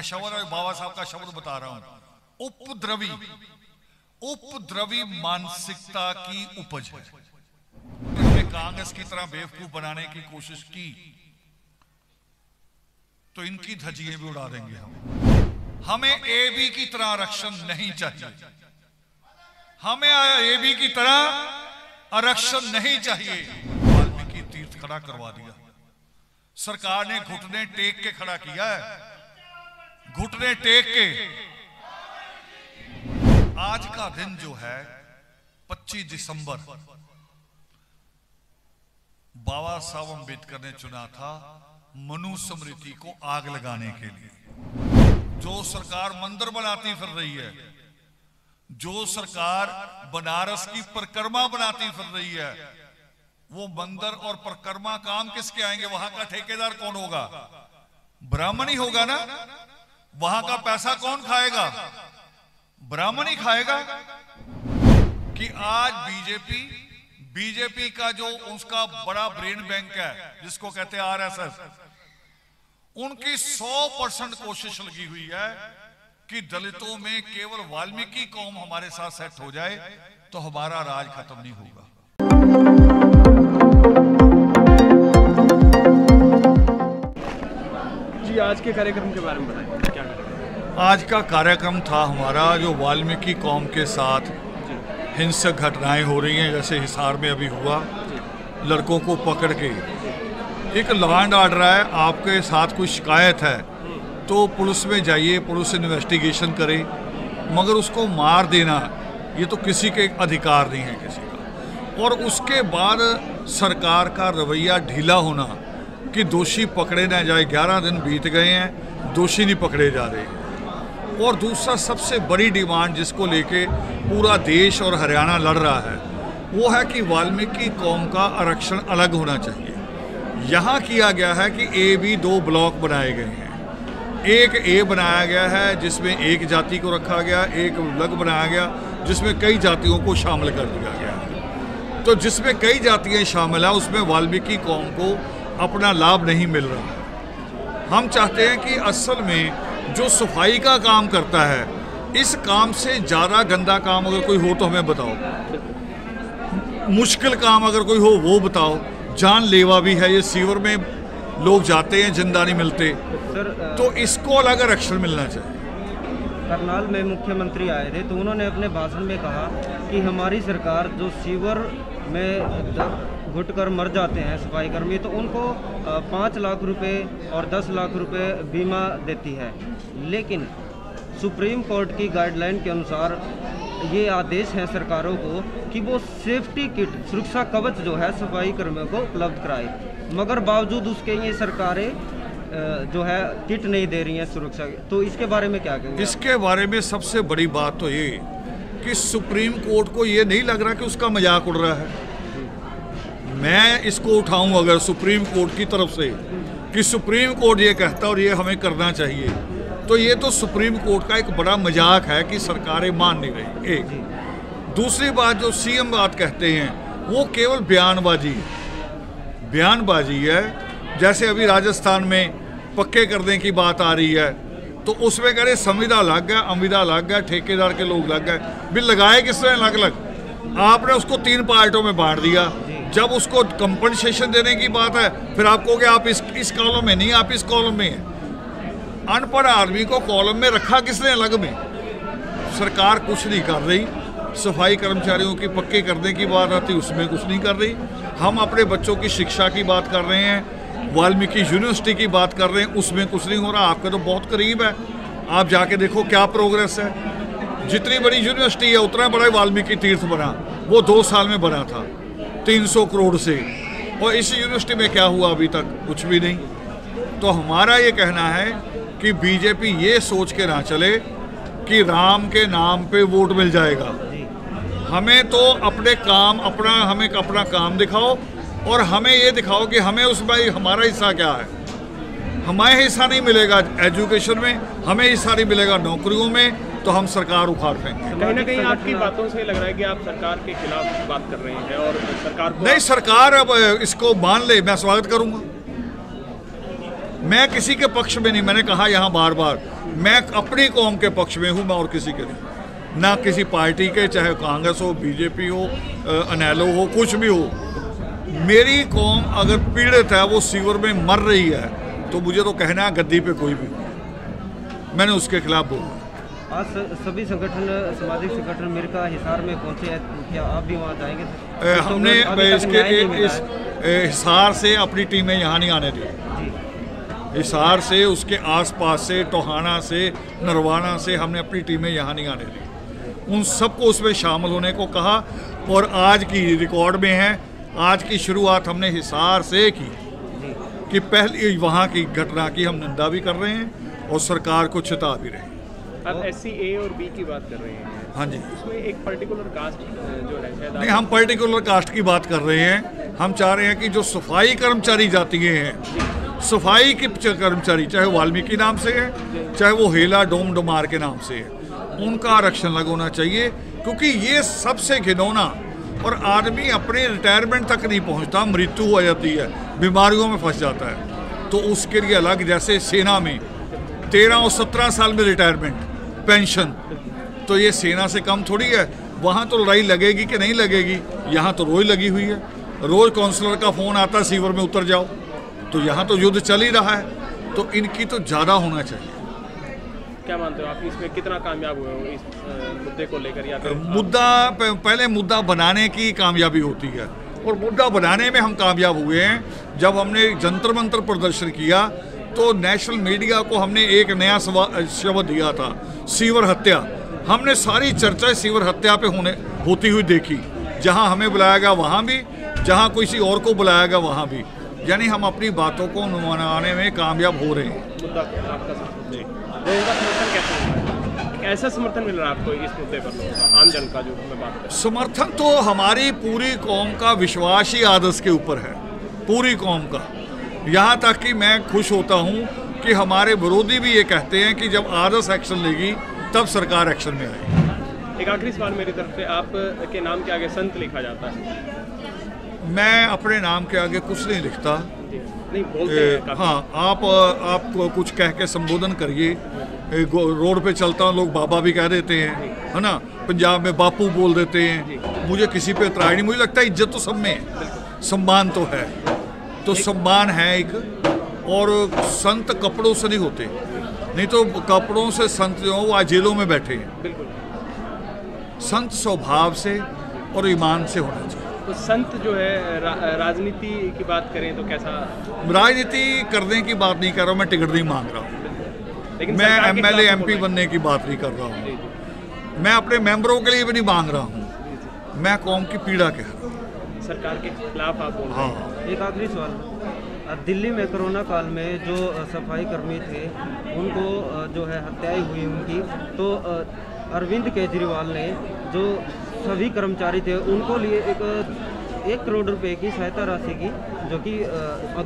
शब्द है, बाबा साहब का शब्द बता रहा हूं। उपद्रवी मानसिकता की उपज है। हमने कांग्रेस की तरह बेवकूफ बनाने की कोशिश की तो इनकी धज्जियां भी उड़ा देंगे हम। हमें एबी की तरह आरक्षण नहीं चाहिए, हमें एबी की तरह आरक्षण नहीं चाहिए। वाल्मीकि तीर्थ खड़ा करवा दिया, सरकार ने घुटने टेक के खड़ा किया है, घुटने टेक के। आज का दिन जो है 25 दिसंबर बाबा साहब अम्बेडकर ने चुना था मनुस्मृति को आग लगाने के लिए। जो सरकार मंदिर बनाती फिर रही है, जो सरकार बनारस की परिक्रमा बनाती फिर रही है, वो मंदिर और परिक्रमा काम किसके आएंगे? वहां का ठेकेदार कौन होगा? ब्राह्मण ही होगा ना। वहां का पैसा कौन खाएगा? ब्राह्मण ही खाएगा। कि आज बीजेपी का जो उसका बड़ा ब्रेन बैंक है जिसको कहते हैं आरएसएस, उनकी 100% कोशिश लगी हुई है कि दलितों में केवल वाल्मीकि कौम हमारे साथ सेट हो जाए तो हमारा राज खत्म नहीं होगा। जी, आज के कार्यक्रम के बारे में बताएं, क्या करें? आज का कार्यक्रम था हमारा जो वाल्मीकि कौम के साथ हिंसक घटनाएं हो रही हैं, जैसे हिसार में अभी हुआ, लड़कों को पकड़ के। एक लॉ एंड ऑर्डर है, आपके साथ कोई शिकायत है तो पुलिस में जाइए, पुलिस इन्वेस्टिगेशन करे, मगर उसको मार देना ये तो किसी के अधिकार नहीं है किसी का। और उसके बाद सरकार का रवैया ढीला होना कि दोषी पकड़े ना जाए। 11 दिन बीत गए हैं, दोषी नहीं पकड़े जा रहे। और दूसरा सबसे बड़ी डिमांड जिसको लेके पूरा देश और हरियाणा लड़ रहा है वो है कि वाल्मीकि कौम का आरक्षण अलग होना चाहिए। यहाँ किया गया है कि ए बी 2 ब्लॉक बनाए गए हैं। एक ए बनाया गया है जिसमें एक जाति को रखा गया, एक अलग बनाया गया जिसमें कई जातियों को शामिल कर दिया गया। तो जिसमें कई जातियाँ शामिल हैं उसमें वाल्मीकि कौम को अपना लाभ नहीं मिल रहा। हम चाहते हैं कि असल में जो सफाई का काम करता है, इस काम से ज़्यादा गंदा काम अगर कोई हो तो हमें बताओ, मुश्किल काम अगर कोई हो वो बताओ। जानलेवा भी है ये, सीवर में लोग जाते हैं जिंदा नहीं मिलते, तो इसको अलग आरक्षण मिलना चाहिए। करनाल में मुख्यमंत्री आए थे तो उन्होंने अपने भाषण में कहा कि हमारी सरकार जो सीवर में घुटकर मर जाते हैं सफाई कर्मी, तो उनको 5 लाख रुपए और 10 लाख रुपए बीमा देती है। लेकिन सुप्रीम कोर्ट की गाइडलाइन के अनुसार ये आदेश है सरकारों को कि वो सेफ्टी किट, सुरक्षा कवच जो है सफाई कर्मियों को उपलब्ध कराए, मगर बावजूद उसके ये सरकारें जो है किट नहीं दे रही हैं सुरक्षा। तो इसके बारे में क्या कहेंगे? इसके बारे में सबसे बड़ी बात तो ये कि सुप्रीम कोर्ट को ये नहीं लग रहा कि उसका मजाक उड़ रहा है। मैं इसको उठाऊं अगर सुप्रीम कोर्ट की तरफ से कि सुप्रीम कोर्ट ये कहता और ये हमें करना चाहिए, तो ये तो सुप्रीम कोर्ट का एक बड़ा मजाक है कि सरकारें मान नहीं रही। एक दूसरी बात, जो सीएम बात कहते हैं वो केवल बयानबाजी है। जैसे अभी राजस्थान में पक्के करने की बात आ रही है तो उसमें कह रहे संविदा लग गया, अमविदा लग गया, ठेकेदार के लोग लग गए। बिल लगाए किसने? अलग अलग। आपने उसको 3 पार्टों में बांट दिया। जब उसको कंपनसेशन देने की बात है फिर आप कहोगे आप इस कॉलम में नहीं, आप इस कॉलम में हैं। अनपढ़ आदमी को कॉलम में रखा किसने अलग में? सरकार कुछ नहीं कर रही। सफाई कर्मचारियों की पक्के करने की बात आती, उसमें कुछ नहीं कर रही। हम अपने बच्चों की शिक्षा की बात कर रहे हैं, वाल्मीकि यूनिवर्सिटी की बात कर रहे हैं, उसमें कुछ नहीं हो रहा। आपके तो बहुत करीब है, आप जाके देखो क्या प्रोग्रेस है। जितनी बड़ी यूनिवर्सिटी है उतना बड़ा वाल्मीकि तीर्थ बना, वो 2 साल में बना था 300 करोड़ से। और इस यूनिवर्सिटी में क्या हुआ? अभी तक कुछ भी नहीं। तो हमारा ये कहना है कि बीजेपी ये सोच के ना चले कि राम के नाम पे वोट मिल जाएगा। हमें तो हमें अपना काम दिखाओ और हमें ये दिखाओ कि हमें उसमें हमारा हिस्सा क्या है। हमें हिस्सा नहीं मिलेगा एजुकेशन में, हमें हिस्सा नहीं मिलेगा नौकरियों में, तो हम सरकार उखाड़ फेंकेंगे। कहीं ना कहीं आपकी बातों से लग रहा है कि आप सरकार के खिलाफ बात कर रहे हैं और सरकार को नहीं, सरकार अब इसको मान ले, मैं स्वागत करूंगा। मैं किसी के पक्ष में नहीं, मैंने कहा यहाँ बार बार मैं अपनी कौम के पक्ष में हूँ, मैं और किसी के नहीं, ना किसी पार्टी के, चाहे कांग्रेस हो, बीजेपी हो, अनेलो हो, कुछ भी हो। मेरी कौम अगर पीड़ित है, वो सीवर में मर रही है, तो मुझे तो कहना है गद्दी पे कोई भी, मैंने उसके खिलाफ बोला। आज सभी संगठन, सामाजिक संगठन अमेरिका हिसार में पहुंचे हैं, क्या आप भी वहां जाएंगे? हमने इस हिसार से अपनी टीमें यहाँ नहीं आने दी। हिसार से, उसके आसपास से, टोहाना से, नरवाना से हमने अपनी टीमें यहाँ नहीं आने दी। उन सबको उसमें शामिल होने को कहा, और आज की रिकॉर्ड में है, आज की शुरुआत हमने हिसार से की कि पहली वहाँ की घटना की हम निंदा भी कर रहे हैं और सरकार को चेता भी रहे हैं। अब SC A और B की बात कर रहे हैं। हाँ जी, उसमें एक पर्टिकुलर कास्ट जो है, नहीं, हम पर्टिकुलर कास्ट की बात कर रहे हैं। हम चाह रहे हैं कि जो सफाई कर्मचारी जाती हैं, सफाई के कर्मचारी, चाहे वाल्मीकि नाम से है, चाहे वो हेला डोम डोमार के नाम से है, उनका आरक्षण अलग होना चाहिए, क्योंकि ये सबसे घिनौना, और आदमी अपने रिटायरमेंट तक नहीं पहुंचता, मृत्यु हो जाती है, बीमारियों में फंस जाता है, तो उसके लिए अलग। जैसे सेना में 13 और 17 साल में रिटायरमेंट पेंशन, तो ये सेना से कम थोड़ी है। वहाँ तो लड़ाई लगेगी कि नहीं लगेगी, यहाँ तो रोज लगी हुई है। रोज काउंसलर का फ़ोन आता है सीवर में उतर जाओ, तो यहाँ तो युद्ध चल ही रहा है, तो इनकी तो ज़्यादा होना चाहिए। क्या मानते हो आप, इसमें कितना कामयाब हुए हो इस मुद्दे को लेकर? या फिर पहले मुद्दा बनाने की कामयाबी होती है, और मुद्दा बनाने में हम कामयाब हुए हैं। जब हमने जंतर मंतर प्रदर्शन किया, तो नेशनल मीडिया को हमने एक नया शब्द दिया था, सीवर हत्या। हमने सारी चर्चा सीवर हत्या पे होती हुई देखी, जहां हमें बुलाया गया वहां भी, जहां किसी और को बुलाया गया वहां भी। यानी हम अपनी बातों को मनाने में कामयाब हो रहे हैं। मुद्दा आपका समर्थन कैसा समर्थन मिल रहा है आपको इस मुद्दे पर, आम जन का जो मैं बात कर? समर्थन तो हमारी पूरी कौम का विश्वास ही आदर्श के ऊपर है, पूरी कौम का। यहाँ तक कि मैं खुश होता हूँ कि हमारे विरोधी भी ये कहते हैं कि जब आदर्श एक्शन लेगी तब सरकार एक्शन में आएगी। एक आखिरी सवाल मेरी तरफ से, आप के नाम के आगे संत लिखा जाता है। मैं अपने नाम के आगे कुछ नहीं लिखता। नहीं बोलते हैं। हाँ, आप कुछ कह के संबोधन करिए। रोड पे चलता हूँ, लोग बाबा भी कह देते हैं, है ना, पंजाब में बापू बोल देते हैं। मुझे किसी पे इतराज़ नहीं, मुझे लगता है इज्जत तो सब में है, सम्मान तो है, तो सम्मान है एक। और संत कपड़ों से नहीं होते, नहीं तो कपड़ों से संत जो वो आज जेलों में बैठे हैं। संत स्वभाव से और ईमान से होना चाहिए। तो संत जो है, राजनीति की बात करें तो कैसा? राजनीति करने की बात नहीं कर रहा हूँ, मैं टिकट नहीं मांग रहा हूँ, मैं MLA MP बनने की बात नहीं कर रहा हूँ, मैं अपने मेंबरों के लिए भी नहीं मांग रहा हूँ, मैं कौम की पीड़ा कह रहा हूँ। सरकार के खिलाफ आप बोल रहे हैं। हाँ। एक आखिरी सवाल, दिल्ली में कोरोना काल में जो सफाई कर्मी थे, उनको जो है हत्याएं हुई उनकी, तो अरविंद केजरीवाल ने जो सभी कर्मचारी थे उनको लिए 1 करोड़ रुपए की सहायता राशि की जो कि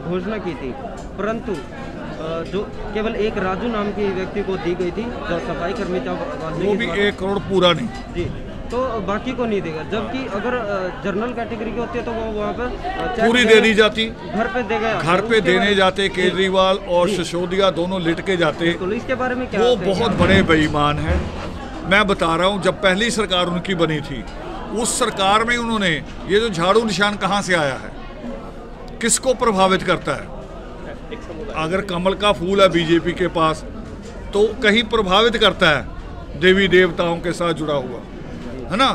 घोषणा की थी, परंतु जो केवल एक राजू नाम के व्यक्ति को दी गई थी, जो सफाई कर्मी था, वो भी 1 करोड़ पूरा नहीं जी, तो बाकी को नहीं देगा। जबकि अगर जनरल कैटेगरी की होती है तो वो वहाँ पर पूरी दे दी जाती, घर पे दे गया, घर पे देने जाते। केजरीवाल और सिसोदिया दोनों लिट के जाते। तो इसके बारे में क्या? वो बहुत बड़े बेईमान हैं। मैं बता रहा हूँ, जब पहली सरकार उनकी बनी थी, उस सरकार में उन्होंने ये जो झाड़ू निशान कहाँ से आया है, किसको प्रभावित करता है? अगर कमल का फूल है बीजेपी के पास तो कहीं प्रभावित करता है देवी देवताओं के साथ जुड़ा हुआ, है ना।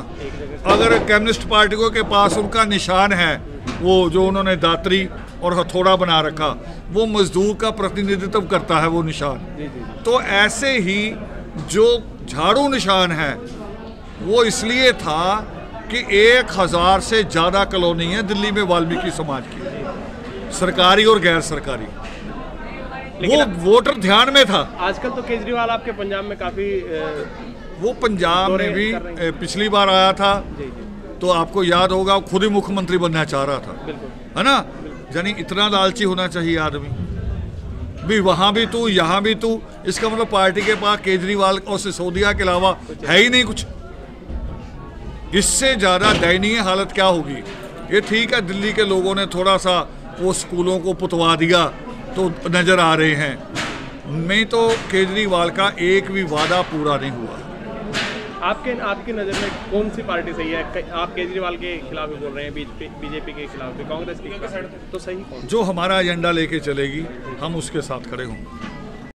अगर कम्युनिस्ट पार्टियों के पास उनका निशान है, वो जो उन्होंने दात्री और हथौड़ा बना रखा, वो मजदूर का प्रतिनिधित्व करता है वो निशान। तो ऐसे ही जो झाड़ू निशान है वो इसलिए था कि 1000 से ज़्यादा कॉलोनी है दिल्ली में वाल्मीकि समाज की, सरकारी और गैर सरकारी। वो वोटर ध्यान में था। आजकल तो केजरीवाल आपके पंजाब में काफ़ी वो पंजाब में भी पिछली बार आया था, तो आपको याद होगा खुद ही मुख्यमंत्री बनना चाह रहा था, है ना। यानी इतना लालची होना चाहिए आदमी भी, वहाँ भी तू यहाँ भी तू। इसका मतलब पार्टी के पास केजरीवाल और सिसोदिया के अलावा है ही नहीं कुछ। इससे ज़्यादा दयनीय हालत क्या होगी? ये ठीक है, दिल्ली के लोगों ने थोड़ा सा वो स्कूलों को पुतवा दिया तो नज़र आ रहे हैं, में तो केजरीवाल का एक भी वादा पूरा नहीं हुआ। आपकी नज़र में कौन सी पार्टी सही है? आप केजरीवाल के खिलाफ भी बोल रहे हैं, बीजेपी के खिलाफ भी, कांग्रेस के खिलाफ, तो सही कौन? जो हमारा एजेंडा लेके चलेगी हम उसके साथ खड़े होंगे।